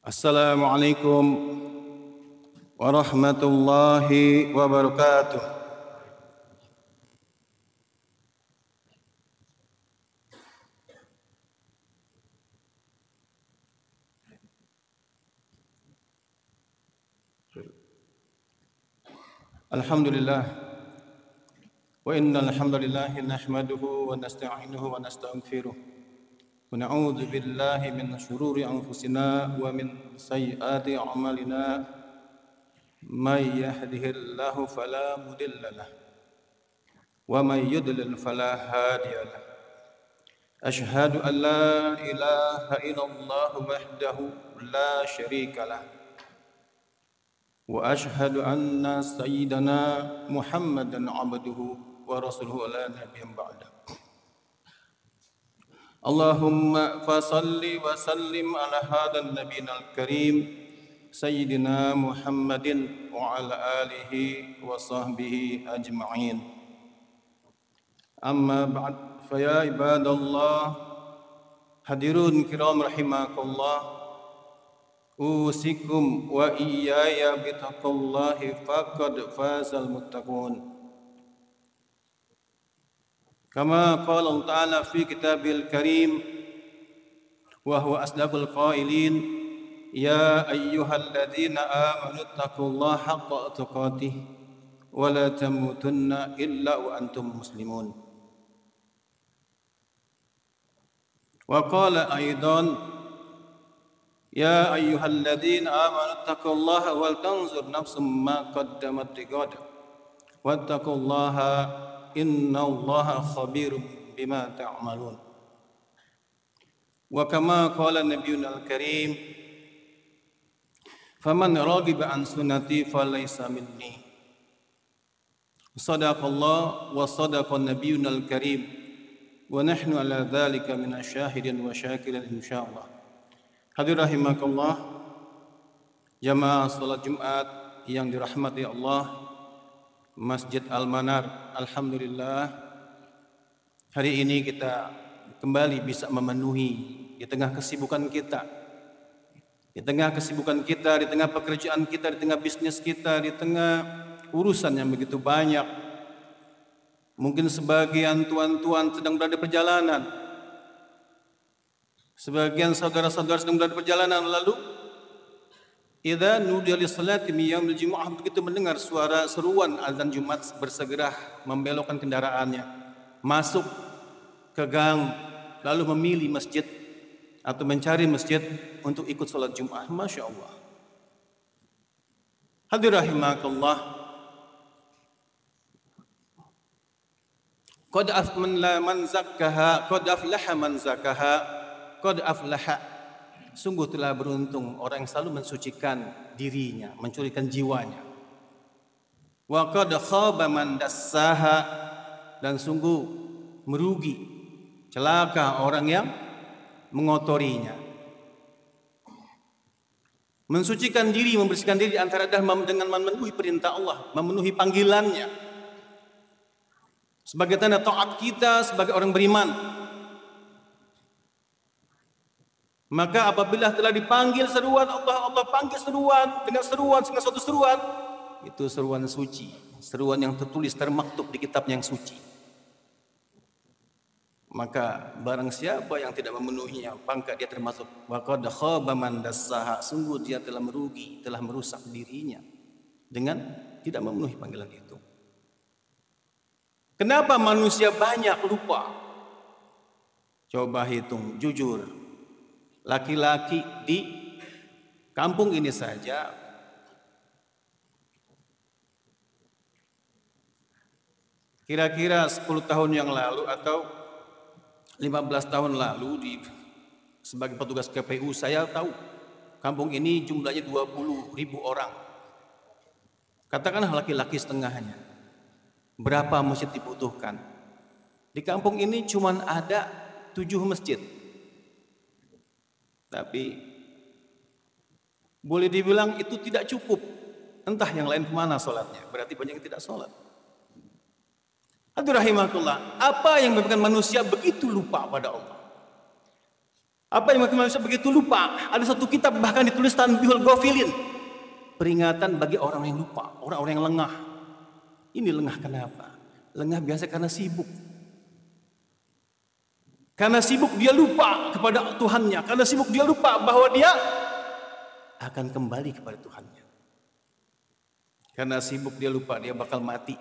Assalamualaikum warahmatullahi wabarakatuh. Alhamdulillah wa innal hamdalillah nahmaduhu wa nasta'inuhu wa nastaghfiruh wa na'udzu billahi min shururi anfusina wa min sayyiati a'malina may yahdihillahu fala mudilla lahu wa may yudlil fala hadiya lahu. Ashhadu an la ilaha illallah wahdahu la syarika lahu wa ashhadu anna sayyidana Muhammadan abduhu wa rasuluhu la nabiyyan ba'da. Allahumma fasalli wa sallim ala hadan nabiyil karim sayyidina Muhammadin wa ala alihi wa sahbihi ajma'in. Amma ba'd, fa ya ibadallah, hadirun kiram rahimakallah, usikum wa iyaya bitaqwallahi faqad fazal muttaqun. Kama qala Allah Ta'ala fi kitabil karim wa huwa asdaqul qailin, ya ayyuhalladzina amanu taqullaha haqqa tuqatih wa la tamutunna illa wa antum muslimun. Wa qala aidan, ya ayyuhalladzina amanu taqullaha wal tanzur nafsum ma qaddamat lighad wattaqullaha innallaha khabirum bima ta'malun. Wa kama qala nabiyyuna al-karim, faman raghiba an sunnati falaysa minni. Sadaqallah wa sadaqa nabiyyuna al-karim wa nahnu ala dhalika minasyahidin wa syakirin insyaallah. Hadir rahimakallah, jamaah salat Jumat yang dirahmati Allah, Masjid Al-Manar. Alhamdulillah, hari ini kita kembali bisa memenuhi di tengah kesibukan kita, di tengah pekerjaan kita, di tengah bisnis kita, di tengah urusan yang begitu banyak. Mungkin sebagian tuan-tuan sedang berada di perjalanan, sebagian saudara-saudara sedang berada di perjalanan, lalu idza nudiya lis-salati min yaumil jumu'ah, begitu mendengar suara seruan azan Jumat, bersegera membelokkan kendaraannya, masuk ke gang, lalu memilih masjid atau mencari masjid untuk ikut salat Jumat. Masya Allah. Hadir rahimakallah, qad aflaha man zakkaha, qad aflaha, sungguh telah beruntung orang yang selalu mensucikan dirinya, mencurikan jiwanya. Wa qad khaba man dassaha, dan sungguh merugi, celaka orang yang mengotorinya. Mensucikan diri, membersihkan diri antara dengan memenuhi perintah Allah, memenuhi panggilannya, sebagai tanda taat kita sebagai orang beriman. Maka apabila telah dipanggil seruan Allah, Allah panggil seruan dengan suatu seruan, itu seruan suci, seruan yang tertulis, termaktub di kitab yang suci. Maka barang siapa yang tidak memenuhinya, maka dia termasuk wa qad khaba man dassaha, sungguh dia telah merugi, telah merusak dirinya dengan tidak memenuhi panggilan itu. Kenapa manusia banyak lupa? Coba hitung jujur. Laki-laki di kampung ini saja kira-kira 10 tahun yang lalu atau 15 tahun lalu, sebagai petugas KPU, saya tahu kampung ini jumlahnya 20.000 orang. Katakanlah laki-laki setengahnya. Berapa masjid dibutuhkan? Di kampung ini cuma ada 7 masjid. Tapi boleh dibilang itu tidak cukup. Entah yang lain kemana sholatnya. Berarti banyak yang tidak sholat. Hadir rahimakumullah, apa yang menyebabkan manusia begitu lupa pada Allah? Apa yang membuat manusia begitu lupa? Ada satu kitab bahkan ditulis Tanbihul Ghafilin, peringatan bagi orang yang lupa, orang-orang yang lengah. Ini lengah kenapa? Lengah biasa karena sibuk. Karena sibuk dia lupa kepada Tuhannya. Karena sibuk dia lupa bahwa dia akan kembali kepada Tuhannya. Karena sibuk dia lupa dia bakal mati.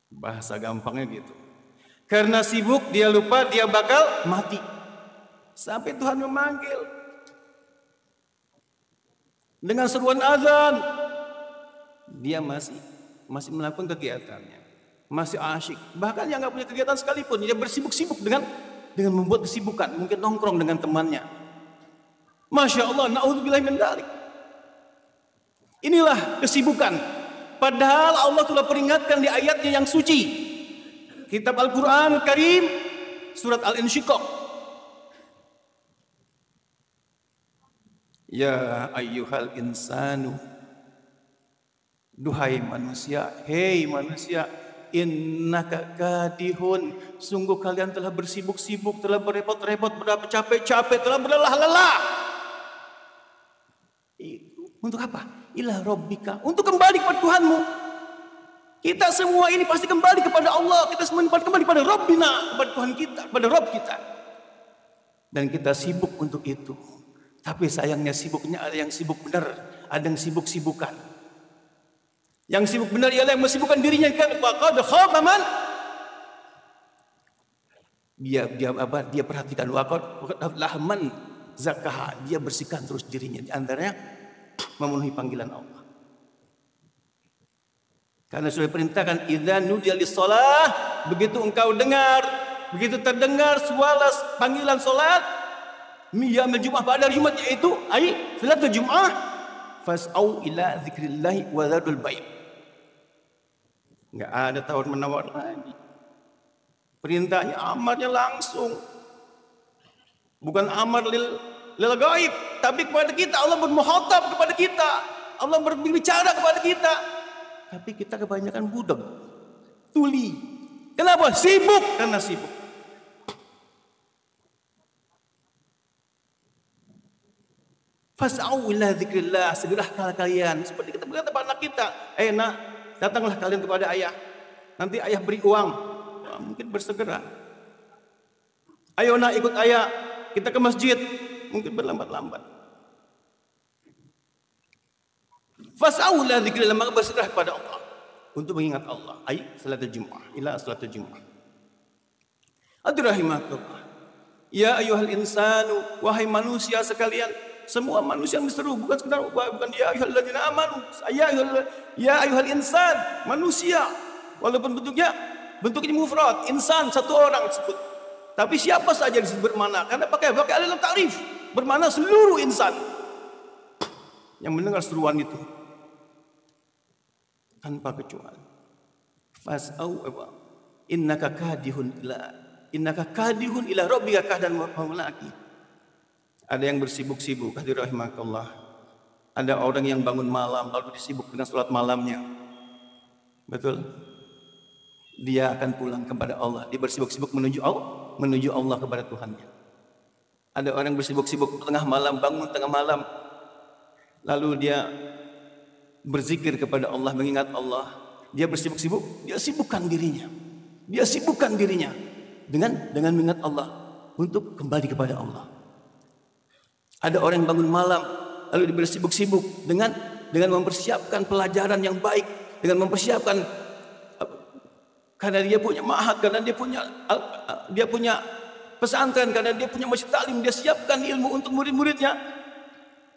Bahasa gampangnya gitu. Karena sibuk dia lupa dia bakal mati. Sampai Tuhan memanggil. Dengan seruan azan. Dia masih melakukan kegiatannya. Masih asyik. Bahkan yang nggak punya kegiatan sekalipun. Dia bersibuk-sibuk dengan membuat kesibukan. Mungkin nongkrong dengan temannya. Masya Allah. Na'udzubillahi min dzalik. Inilah kesibukan. Padahal Allah telah peringatkan di ayatnya yang suci. Kitab Al-Quran Karim. Surat Al-Insyiqaq. Ya ayyuhal insanu. Duhai manusia. Hei manusia. Innaka kadihun. Sungguh kalian telah bersibuk-sibuk. Telah berrepot-repot. Bercapek-capek. Telah berlelah-lelah. Untuk apa? Ila rabbika. Untuk kembali kepada Tuhanmu. Kita semua ini pasti kembali kepada Allah. Kita semua ini kembali kepada Rabbina. Kepada Tuhan kita. Kepada Rabb kita. Dan kita sibuk untuk itu. Tapi sayangnya sibuknya ada yang sibuk benar, ada yang sibuk-sibukan. Yang sibuk benar ialah yang mensibukkan dirinya kan faqad khaba man. Dia perhatikan waqad lahman zakah. Dia bersihkan terus dirinya, di antaranya memenuhi panggilan Allah. Karena sudah diperintahkan idza nudiya lis-shalah, begitu engkau dengar, begitu terdengar suara panggilan salat Miyamil Jum'ah pada hari Jumat, yaitu salatul Jum'ah, fas'au ila dzikrillahi wa dzarul bai'. Enggak ada tawar menawar lagi. Perintahnya amarnya langsung. Bukan amar lil gaib, tapi kepada kita. Allah bermuhatab kepada kita. Allah berbicara kepada kita. Tapi kita kebanyakan budak. Tuli. Kenapa? Sibuk. Karena sibuk. Fas'au ila dzikrillah, segeralah kalian, seperti kita berkata kepada anak kita, nak, datanglah kalian kepada ayah. Nanti ayah beri uang. Mungkin bersegera. Ayo nak, ikut ayah, kita ke masjid. Mungkin berlambat-lambat. Fas'au ila dzikrillah, maka bersegera kepada Allah untuk mengingat Allah. Salatul Jum'ah, ila salatul Jum'ah. Adrahimakumullah. Ya ayyuhal insanu, wahai manusia sekalian. Semua manusia yang diseru, bukan sekedar bukan ya ayyuhalladzina amanu, ya ayyuhal insan, manusia. Walaupun bentuknya mufrad, insan satu orang disebut. Tapi siapa saja disebut bermakna, karena pakai alif ta'rif, bermakna seluruh insan yang mendengar seruan itu tanpa kecuali. Fas'au innaka kadihun ila rabbika kahdan mulaqi. Ada yang bersibuk-sibuk, hadirin rahimakallah. Ada orang yang bangun malam lalu disibuk dengan salat malamnya. Betul? Dia akan pulang kepada Allah. Dia bersibuk-sibuk menuju Allah kepada Tuhannya. Ada orang bersibuk-sibuk tengah malam, bangun tengah malam. Lalu dia berzikir kepada Allah, mengingat Allah. Dia bersibuk-sibuk, dia sibukkan dirinya. Dia sibukkan dirinya dengan mengingat Allah untuk kembali kepada Allah. Ada orang yang bangun malam lalu dia bersibuk-sibuk dengan mempersiapkan pelajaran yang baik, dengan mempersiapkan karena dia punya ma'had, karena dia punya pesantren, karena dia punya masjid taklim, dia siapkan ilmu untuk murid-muridnya.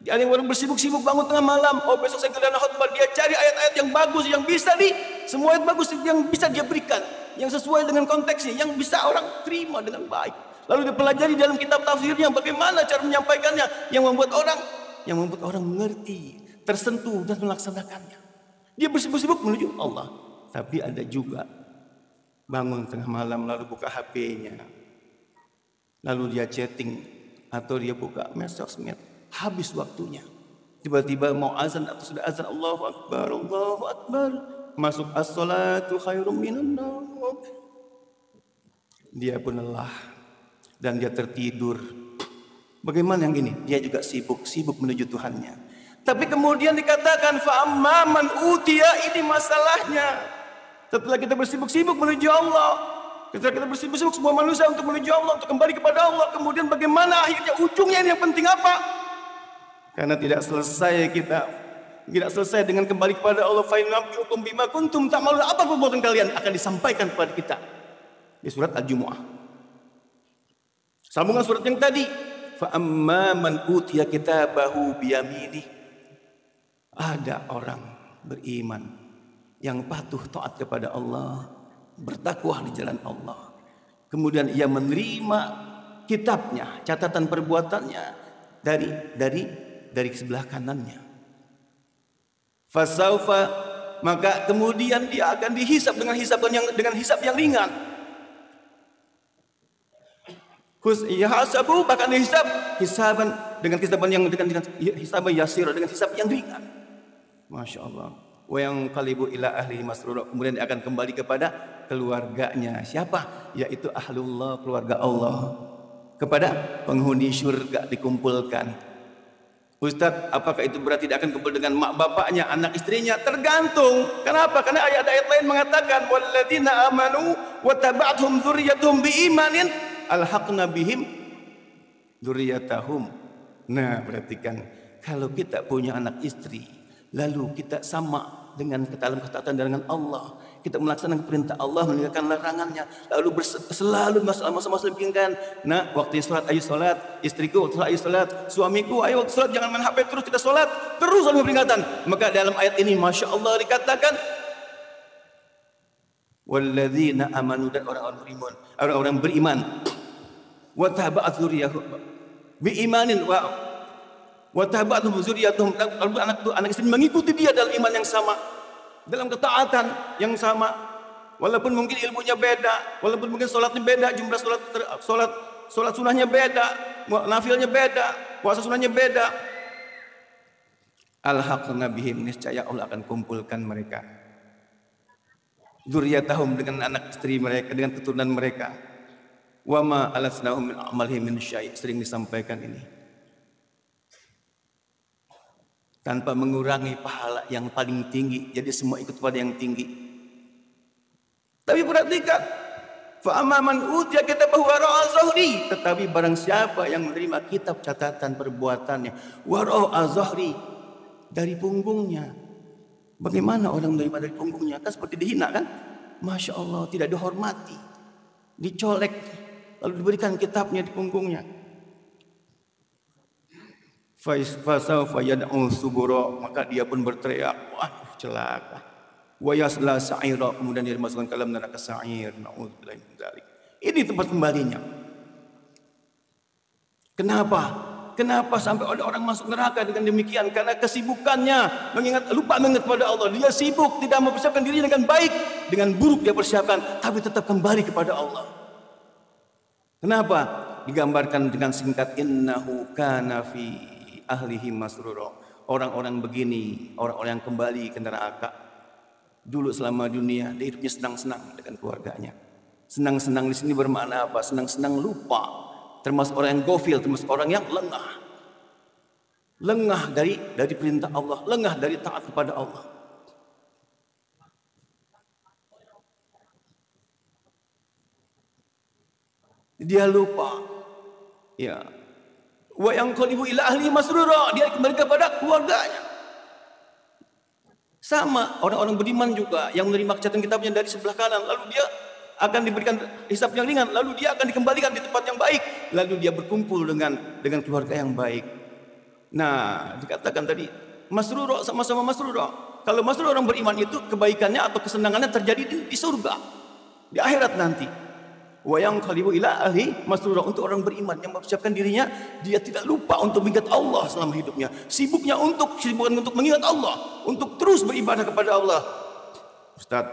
Ada yang orang bersibuk-sibuk bangun tengah malam, besok saya gelar khutbah, dia cari ayat-ayat yang bagus, yang bisa semua ayat bagus yang bisa dia berikan, yang sesuai dengan konteksnya, yang bisa orang terima dengan baik. Lalu dipelajari dalam kitab tafsirnya bagaimana cara menyampaikannya yang membuat orang mengerti, tersentuh dan melaksanakannya. Dia bersibuk-sibuk menuju Allah. Tapi ada juga bangun tengah malam lalu buka HP-nya. Lalu dia chatting atau dia buka sosmed. Habis waktunya. Tiba-tiba mau azan atau sudah azan, Allahu Akbar, Allahu Akbar. Masuk as-salatu khairum minan naum. Dia pun lelah. dan dia tertidur. Bagaimana yang ini? Dia juga sibuk menuju Tuhannya. Tapi kemudian dikatakan fa'amma man utiya, ini masalahnya. Setelah kita bersibuk-sibuk menuju Allah, setelah kita bersibuk-sibuk semua manusia untuk menuju Allah, untuk kembali kepada Allah, kemudian bagaimana akhirnya, ujungnya ini yang penting apa? Karena tidak selesai dengan kembali kepada Allah. Fa innakum bima kuntum ta'malun, apa perbuatan kalian akan disampaikan kepada kita di surat Al-Jumu'ah. Sambungan surat yang tadi, fa amma man utiya kitabahu biyaminih. Ada orang beriman yang patuh taat kepada Allah, bertakwa di jalan Allah. Kemudian ia menerima kitabnya, catatan perbuatannya dari sebelah kanannya. Fasaufa, maka kemudian dia akan dihisab dengan hisab yang ringan. Hasabu, bahkan dihisab dengan hisab yang ringan. Masya Allah. Wa yang qalibu ila ahlihi masrura, kemudian dia akan kembali kepada keluarganya. Siapa? Yaitu ahlullah, keluarga Allah. Kepada penghuni surga dikumpulkan. Ustaz, apakah itu berarti dia akan kumpul dengan mak bapaknya, anak istrinya? Tergantung. Kenapa? Karena ayat-ayat lain mengatakan walladzina amanu wa taba'athum dzurriyyatuhum biimanin alhaqna bihim dzurriyyatahum. Nah, perhatikan, kalau kita punya anak istri, lalu kita sama dengan ketaatan dengan Allah, kita melaksanakan perintah Allah, meninggalkan larangannya, lalu selalu masa-masa bimbingan. Nah, waktu sholat ayo sholat, istriku ayo sholat, suamiku ayo sholat, jangan main HP terus, kita sholat terus, lalu peringatan. Maka dalam ayat ini Masya Allah dikatakan walladzina amanu, dan orang-orang beriman, wa tabaat dzurriyyahum biimanin wa tabaatuhum dzurriyyatuhum, anak istri mengikuti dia dalam iman yang sama, dalam ketaatan yang sama, walaupun mungkin ilmunya beda, walaupun mungkin sholatnya beda, jumlah sholat sunahnya beda, nafilnya beda, puasa sunahnya beda. Alhaqna bihim, niscaya Allah akan kumpulkan mereka, dzurriyyatahum, dengan anak istri mereka, dengan keturunan mereka. Wa ma alasnahum min amalihim min syai', sering disampaikan ini, tanpa mengurangi pahala yang paling tinggi. Jadi semua ikut pada yang tinggi. Tapi perhatikan, fa amma man utiya kitabahu wara'a zahri, tetapi barang siapa yang menerima kitab catatan perbuatannya wara'a zahri, dari punggungnya. Bagaimana orang menerima dari punggungnya? Kan seperti dihina kan? Masya Allah, tidak dihormati, dicolek, lalu diberikan kitabnya di punggungnya. Fasawfa yad'u subura, maka dia pun berteriak, waduh celaka. Wa yasla sa'ira, kemudian dia dimasukkan ke dalam neraka sa'ir. Nauzubillahi min dzalik. Ini tempat kembalinya. Kenapa sampai ada orang masuk neraka dengan demikian? Karena kesibukannya lupa mengingat pada Allah. Dia sibuk, tidak mempersiapkan dirinya dengan baik, dengan buruk dia persiapkan, tapi tetap kembali kepada Allah. Kenapa? Digambarkan dengan singkat, innahu kana fi ahlihi masrura. Orang-orang begini, orang-orang yang kembali ke neraka, dulu selama dunia dia hidupnya senang-senang dengan keluarganya. Senang-senang di sini bermakna apa? Senang-senang lupa, termasuk orang yang gofil, termasuk orang yang lengah dari perintah Allah, lengah dari taat kepada Allah. Dia lupa, ya. Wa yanqalibu ila ahli masrura, dia kembali kepada keluarganya. Sama orang-orang beriman juga yang menerima catatan kitabnya dari sebelah kanan, lalu dia akan diberikan hisab yang ringan, lalu dia akan dikembalikan di tempat yang baik, lalu dia berkumpul dengan keluarga yang baik. Nah, dikatakan tadi masrura, sama-sama masrura. Kalau masrura orang beriman itu kebaikannya atau kesenangannya terjadi di surga, di akhirat nanti. Wa yanqalibu ila ahli masrura, untuk orang beriman yang mempersiapkan dirinya, dia tidak lupa untuk mengingat Allah selama hidupnya. Sibuknya untuk mengingat Allah, untuk terus beribadah kepada Allah. Ustaz,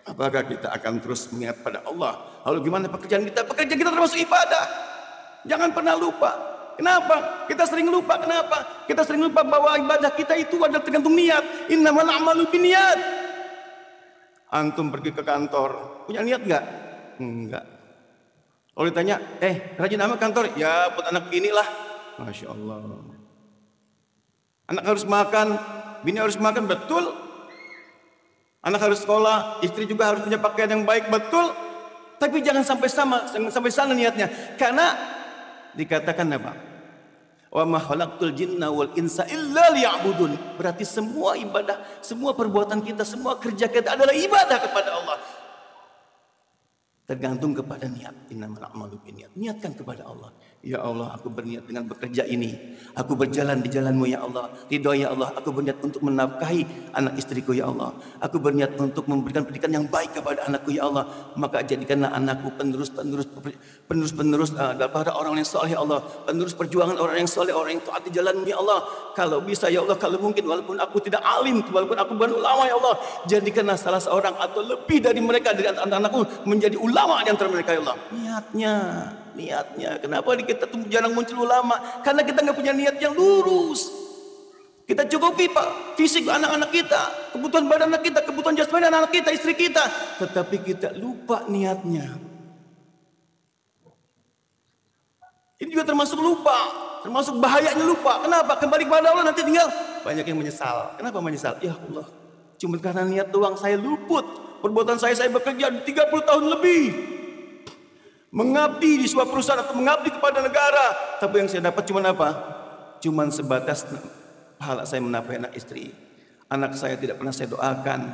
apakah kita akan terus mengingat pada Allah? Lalu gimana pekerjaan kita? Pekerjaan kita termasuk ibadah. Jangan pernah lupa. Kenapa? Kita sering lupa. Kenapa? Kita sering lupa bahwa ibadah kita itu adalah tergantung niat. Innamal a'malu binniyat. Antum pergi ke kantor, punya niat enggak? Enggak. Kalau ditanya, rajin amat kantor? Ya buat anak bini lah. Masya Allah. Anak harus makan, bini harus makan, betul. Anak harus sekolah, istri juga harus punya pakaian yang baik, betul. Tapi jangan sampai sana niatnya. Karena dikatakan apa? Wa ma khalaqtul jinna wal insa illa liya'budun. Berarti semua ibadah, semua perbuatan kita, semua kerja kita adalah ibadah kepada Allah. Tergantung kepada niat. Innamal a'malu binniyat. Niatkan kepada Allah. Ya Allah, aku berniat dengan bekerja ini. Aku berjalan di jalan-Mu ya Allah. Ridho ya Allah. Aku berniat untuk menafkahi anak istriku ya Allah. Aku berniat untuk memberikan pendidikan yang baik kepada anakku ya Allah. Maka jadikanlah anakku penerus para orang yang soleh ya Allah. Penerus perjuangan orang yang soleh, orang yang taat di jalan-Mu ya Allah. Kalau bisa ya Allah, kalau mungkin walaupun aku tidak alim, walaupun aku bukan ulama ya Allah, jadikanlah salah seorang atau lebih dari mereka dari anak-anakku menjadi ulama di antara mereka ya Allah. Niatnya. Kenapa kita jarang muncul ulama? Karena kita nggak punya niat yang lurus. Kita cukupi Pak fisik anak-anak kita, kebutuhan badan anak kita, kebutuhan jasmani anak-anak kita, istri kita, tetapi kita lupa niatnya. Ini juga termasuk lupa, termasuk bahayanya lupa. Kenapa? Kembali kepada Allah nanti tinggal banyak yang menyesal. Kenapa menyesal? Ya Allah, cuma karena niat doang saya luput. Perbuatan saya bekerja 30 tahun lebih. Mengabdi di sebuah perusahaan atau mengabdi kepada negara. Tapi yang saya dapat cuma apa? Cuma sebatas pahala saya menafkahi anak istri. Anak saya tidak pernah saya doakan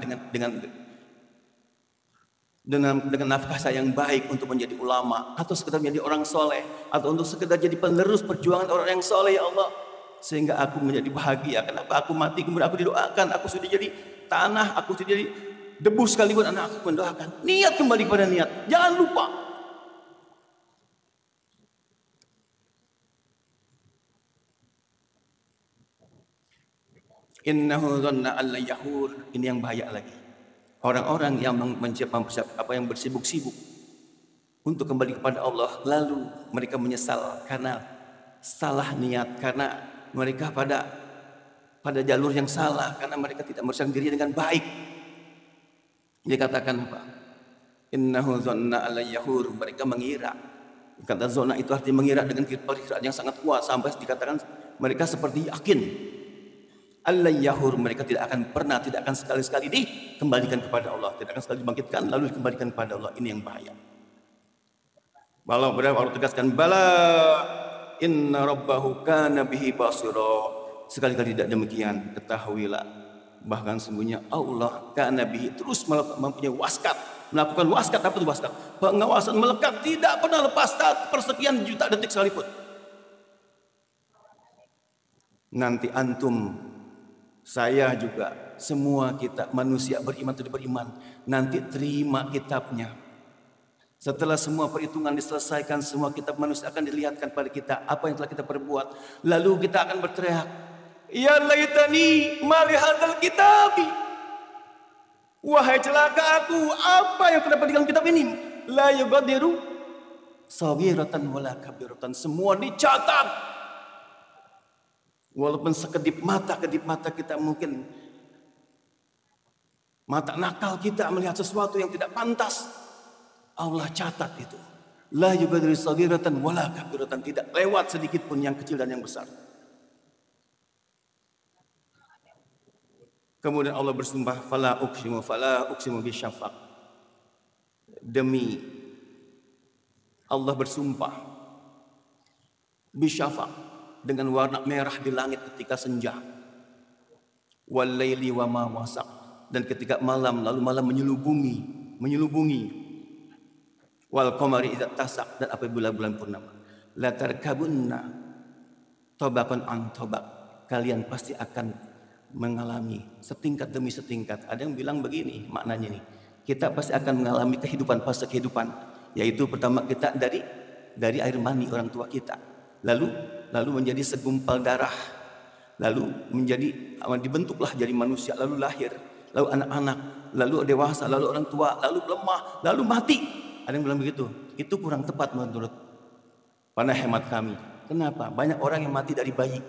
dengan nafkah saya yang baik untuk menjadi ulama. Atau sekedar menjadi orang soleh. Atau untuk sekedar jadi penerus perjuangan orang yang soleh ya Allah. Sehingga aku menjadi bahagia. Kenapa aku mati kemudian aku didoakan. Aku sudah jadi tanah. Aku sudah jadi debu sekalipun anak aku mendoakan. Niat kembali kepada niat. Jangan lupa. Innahu dhanna an la yahur. Ini yang bahaya lagi. Orang-orang yang yang bersibuk-sibuk untuk kembali kepada Allah, lalu mereka menyesal karena salah niat, karena mereka pada jalur yang salah, karena mereka tidak mempersiapkan diri dengan baik. Dia katakan apa? Innahu dhanna an la yahur. Mereka mengira. Kata zona itu artinya mengira dengan kiraan yang sangat kuat sampai dikatakan mereka seperti yakin. Allah yahur, mereka tidak akan sekali-sekali dikembalikan kepada Allah, tidak akan sekali dibangkitkan lalu dikembalikan kepada Allah. Ini yang bahaya. Allah tegaskan bala inna rabbahu kana bihi basira. Sekali-kali tidak demikian, ketahuilah bahkan sungguhnya Allah kana bihi terus mempunyai waskat, melakukan waskat. Apa itu waskat? Pengawasan melekat, tidak pernah lepas persekian juta detik sekalipun. Nanti antum, saya juga, semua kita manusia beriman atau tidak beriman, nanti terima kitabnya. Setelah semua perhitungan diselesaikan, semua kitab manusia akan dilihatkan pada kita apa yang telah kita perbuat. Lalu kita akan berteriak, ya laitani ma li hadzal kitabi. Wahai celaka aku, apa yang terdapat di dalam kitab ini? La yughadiru saghiratan wala kabiratan. Semua dicatat. Walaupun kedip mata kita mungkin mata nakal kita melihat sesuatu yang tidak pantas, Allah catat itu. La yughadiru saghiratan wala kabiratan, tidak lewat sedikit pun yang kecil dan yang besar. Kemudian Allah bersumpah, fala uqsimu bisyafaq. Demi Allah bersumpah bisyafaq, dengan warna merah di langit ketika senja. Wal laili wa ma wasaq, dan ketika malam, lalu malam menyelubungi. Wal qamari idza tasak, dan apabila bulan purnama. La tarkabunna tabaqan an tabaq, kalian pasti akan mengalami setingkat demi setingkat. Ada yang bilang begini maknanya nih, kita pasti akan mengalami kehidupan fase kehidupan, yaitu pertama kita dari air mani orang tua kita, lalu menjadi segumpal darah, lalu dibentuklah jadi manusia, lalu lahir, lalu anak-anak, lalu dewasa, lalu orang tua, lalu lemah, lalu mati. Ada yang bilang begitu. Itu kurang tepat menurut pada hemat kami. Kenapa? Banyak orang yang mati dari bayi.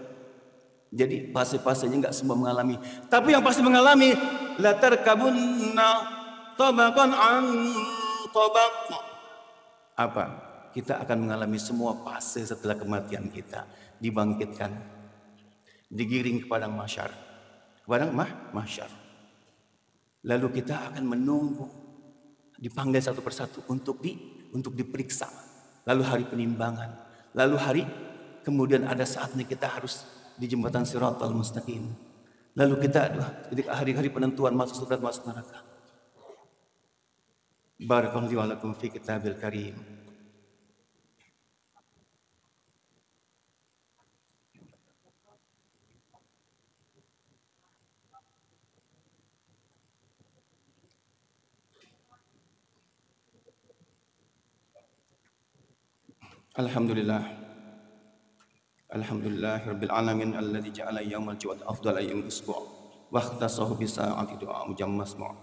Jadi fase-fasenya nggak semua mengalami. Tapi yang pasti mengalami, la tarkabunna tabaqan an tabaq. Apa? kita akan mengalami semua fase setelah kematian kita. Dibangkitkan, digiring ke padang mahsyar. Padang mahsyar. Lalu kita akan menunggu, dipanggil satu persatu untuk diperiksa. Lalu hari penimbangan. Lalu hari kemudian ada saatnya kita harus di jembatan Siratal Mustaqim. Lalu kita hari-hari penentuan masuk surga masuk neraka. Barakallahu wa lakum fi kitabil karim. Alhamdulillah. Alhamdulillah rabbil alamin alladzi ja'ala yaumal jum'ati afdal ayyamil usbu' wa ikhtassahu bi sa'ati du'a mujammas mu'.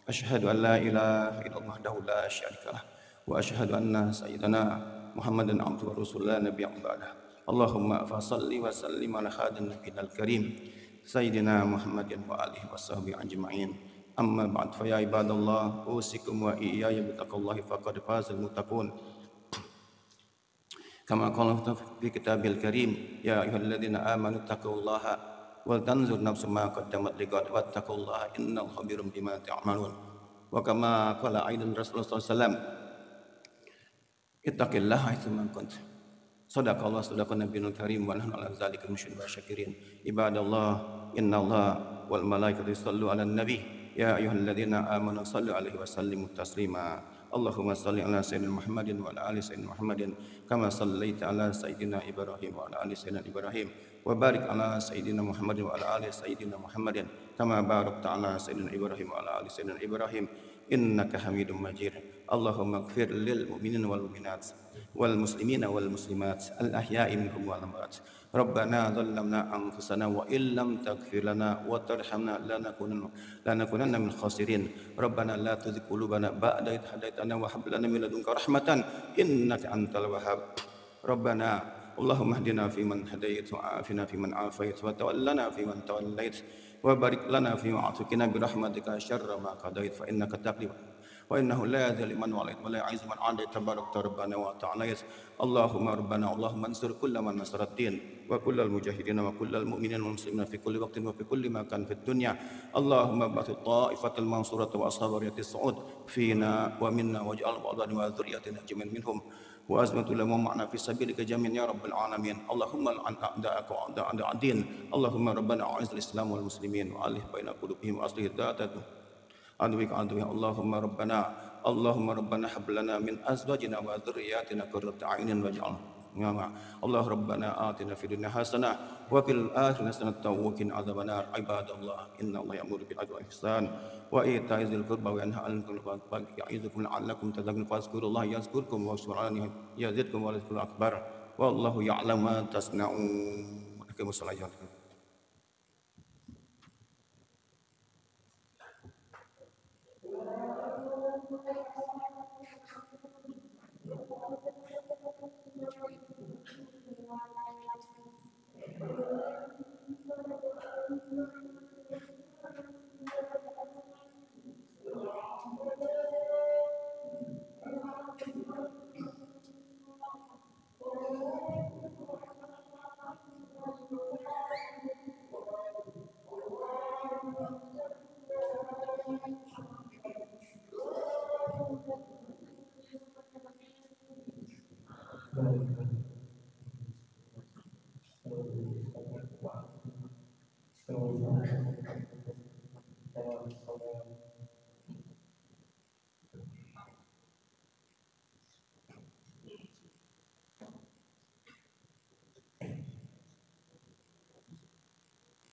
Asyhadu an la ilaha illallah wahdahu la syarika lah wa asyhadu anna sayyidana Muhammadan abduhu wa rasuluhu la nabiyya ba'dah. Allahumma fa shalli wa sallim ala khadin nabiyil karim sayyidina Muhammadin wa alihi wa sahbihi ajma'in. Amma ba'd fa ya ibadallah usikum wa iyaya bi taqwallahi faqad fazal muttaqun. Kama qala fi kitabil karim ya ayyuhalladzina amanu taqullaha wal tanzur nafsum ma qaddamat liqad wattaqullaha innal khabirum bima ta'malun. Wa kama qala aidan Rasulullah sallallahu alaihi wasallam ittaqillaha haitsu ma kunt. Sadaqallah sadaqan nabiyul karim wa nahnu ala dzalika minasy syakirin. Ibadallah innallaha wal malaikatu yushallu 'alan nabi ya ayyuhalladzina amanu shallu 'alaihi wa sallimu taslima. Allahumma salli ala sayyidina Muhammadin wa ala ali sayyidina Muhammadin kama sallaita ala sayyidina Ibrahim wa ala ali sayyidina Ibrahim wa barik ala sayyidina Muhammadin wa ala ali sayyidina Muhammadin kama barakta ala sayyidina Ibrahim wa ala ali sayyidina Ibrahim innaka Hamidum Majid. Allahumma ighfir lil mu'minin wal mu'minat wal muslimina wal muslimat al ahya'i minhum wal amwat. Rabbana dhallamna anfusana wa illam taghfir lana wa tarhamna lanakunanna min khasirin. Rabbana la tuzigh qulubana ba'da idh hadaitana wa hab lana min ladunka rahmatan innaka antal wahhab. Rabbana Allahumma hdina fi man hadait wa afina fi man afait wa tawallana fi man tawallait wa barik lana fi ma atikina bi rahmatika syarra ma qadait fa innaka taqdi wa innahu la yadhillu man walait wa la yu'izzu man 'adait tabarakta rabbana wa ta'ala. Allahumma rabbana Allahumma ansur kulla man nasara ad-din wa kullal mujahidin wa kullal mu'minin wal muslimin fi kulli waqtin wa fi kulli makan fid dunya. Allahumma ba'ath ta'ifatal mansurata wa ashab riyati as-su'ud fina wa minna waj'al ba'dana wa dhurriyyatina jami'an minhum wa azmatu lahum ma'na fi sabilika jami'an ya rabbal alamin. Allahumma al'an a'da'aka wa a'da'a ad-din. Allahumma rabbana a'izz al-islam wal muslimin wa alih baina qulubihim wa aslih dhata عدوك عدوي اللهم ربنا هب لنا من ازواجنا وذرياتنا قرة اعين واجعلنا الله ربنا آتنا في الدنيا حسنة وفي الآخرة حسنة وقنا عذاب النار. عباد الله إن الله يأمر بالعدل والإحسان وإيتاء ذي القربى وينهى عن المنكر والبغي يعظكم لعلكم تذكرون فاذكروا الله يذكركم واشكروا عليه يزدكم ولذكر أكبر والله يعلم ما تصنعون. أقيموا الصلاة.